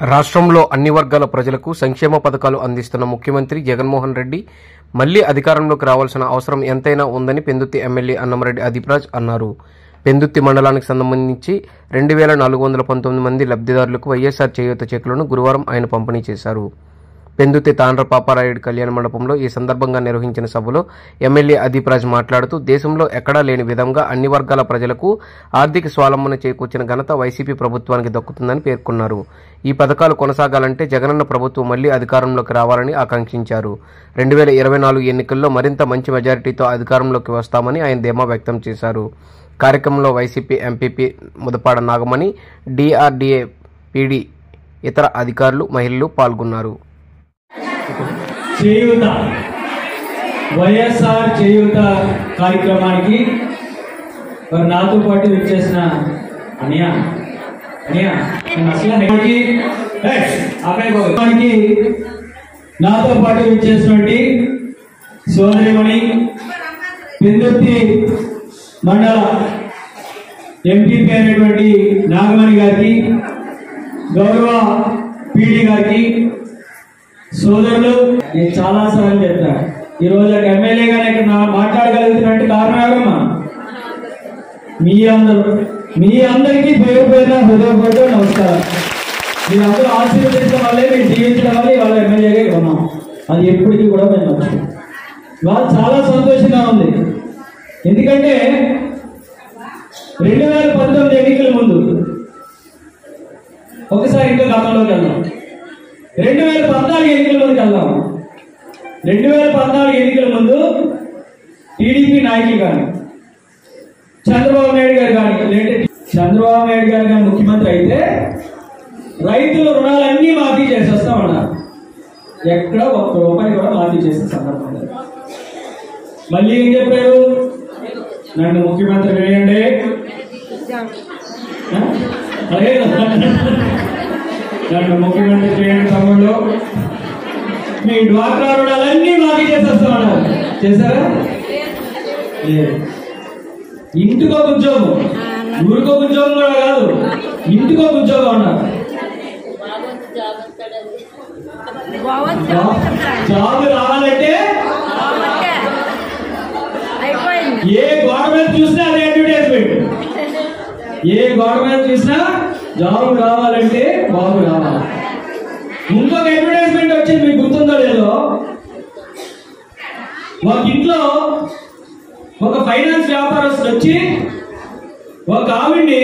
రాష్ట్రంలో అన్ని వర్గాల ప్రజలకు సంక్షేమ పథకాలు అందిస్తున్న ముఖ్యమంత్రి జగన్మోహన్ రెడ్డి మళ్లీ అధికారంలోకి రావాల్సిన అవసరం ఎంతైనా ఉందని పెందుర్తి ఎమ్మెల్యే అన్నమరెడ్డి అదిప్రాజ్ అన్నారు. పెందుర్తి మండలానికి సంబంధించి 2419 మంది లబ్ధిదారులకు వైఎస్ఆర్ చేయూత చెక్కులను గురువారం ఆయన పంపిణీ చేశారు. పెందుర్తి తాండ్ర పాపారాయుడు కళ్యాణ మండపంలో ఈ సందర్భంగా నిర్వహించిన సభలో ఎమ్మెల్యే అదిప్రాజ్ మాట్లాడుతూ దేశంలో ఎక్కడా లేని విధంగా అన్ని వర్గాల ప్రజలకు ఆర్థిక స్వావలంబన చేకూర్చిన ఘనత వైసీపీ ప్రభుత్వానికి దక్కుతుందని పేర్కొన్నారు. ఈ పథకాలు కొనసాగాలంటే జగనన్న ప్రభుత్వం మళ్లీ అధికారంలోకి రావాలని ఆకాంక్షించారు. 2024 ఎన్నికల్లో మరింత మంచి మెజారిటీతో అధికారంలోకి వస్తామని ఆయన ధీమా వ్యక్తం చేశారు. కార్యక్రమంలో YCP MPP Mudapada Nagamani, DRDA PD, ఇతర అధికారులు, మహిళలు పాల్గొన్నారు. చేయూత వైఎస్ఆర్ చేయూత కార్యక్రమానికి నాతో పాటు విచ్చేసిన నాతో పాటు విచ్చేసినటువంటి సోదరిమణి పెందుర్తి మండల ఎంపీపీ అయినటువంటి నాగమణి గారికి, గౌరవ పీడీ గారికి, సోదరులు, నేను చాలా సార్లు చెప్తాను, ఈ రోజు ఎమ్మెల్యేగానే ఇక్కడ మాట్లాడగలుగుతున్నట్టు కారణమా మీ అందరికీ పేరు పేరున హృదయపూర్వక నమస్కారం. మీరందరూ ఆశీర్వదించడం వల్లే మేము జీవించడం వల్ల ఇవాళ ఎమ్మెల్యేగా ఉన్నాం. అది ఎప్పటికీ కూడా మేము నచ్చాం. వాళ్ళు చాలా సంతోషంగా ఉంది. ఎందుకంటే 2019 ఎన్నికల ముందు ఒకసారి ఇంకా గతంలోకి వెళ్దాం. 2014 ఎన్నికల ముందుకు వెళ్దాం. 2014 ఎన్నికల ముందు టీడీపీ నాయకులు కానీ, చంద్రబాబు నాయుడు గారు కానీ, లేదంటే చంద్రబాబు నాయుడు గారు కానీ ముఖ్యమంత్రి అయితే రైతుల రుణాలన్నీ మాఫీ చేసేస్తామన్నారు. ఎక్కడ ఒక్క రూపాయి కూడా మాఫీ చేసే సందర్భం లేదు. మళ్ళీ ఏం చెప్పారు? నన్ను ముఖ్యమంత్రి వేయండి, నన్ను ముఖ్యమంత్రి చేయండి తమ్ముళ్ళు, మీ డ్వాక్రా రుణాలన్నీ మాఫీ చేసేస్తామన్నారు. చేశారా? ఇంటికొక ఉద్యోగం, ఊరికొక ఉద్యోగం కూడా కాదు, ఇంటికొక ఉద్యోగం అన్నారు. జాబ్ రావాలంటే ఏ గోడ మీద చూసినా అదే అడ్వర్టైజ్మెంట్. ఏ గోడ మీద చూసినా జాబ్ రావాలంటే బాబు రావాలి. ఇంకొక అడ్వర్టైజ్మెంట్ వచ్చింది, మీకు గుర్తుందో లేదో, ఒక ఇంట్లో ఒక ఫైనాన్స్ వ్యాపారస్తులు వచ్చి ఒక ఆవిడ్ని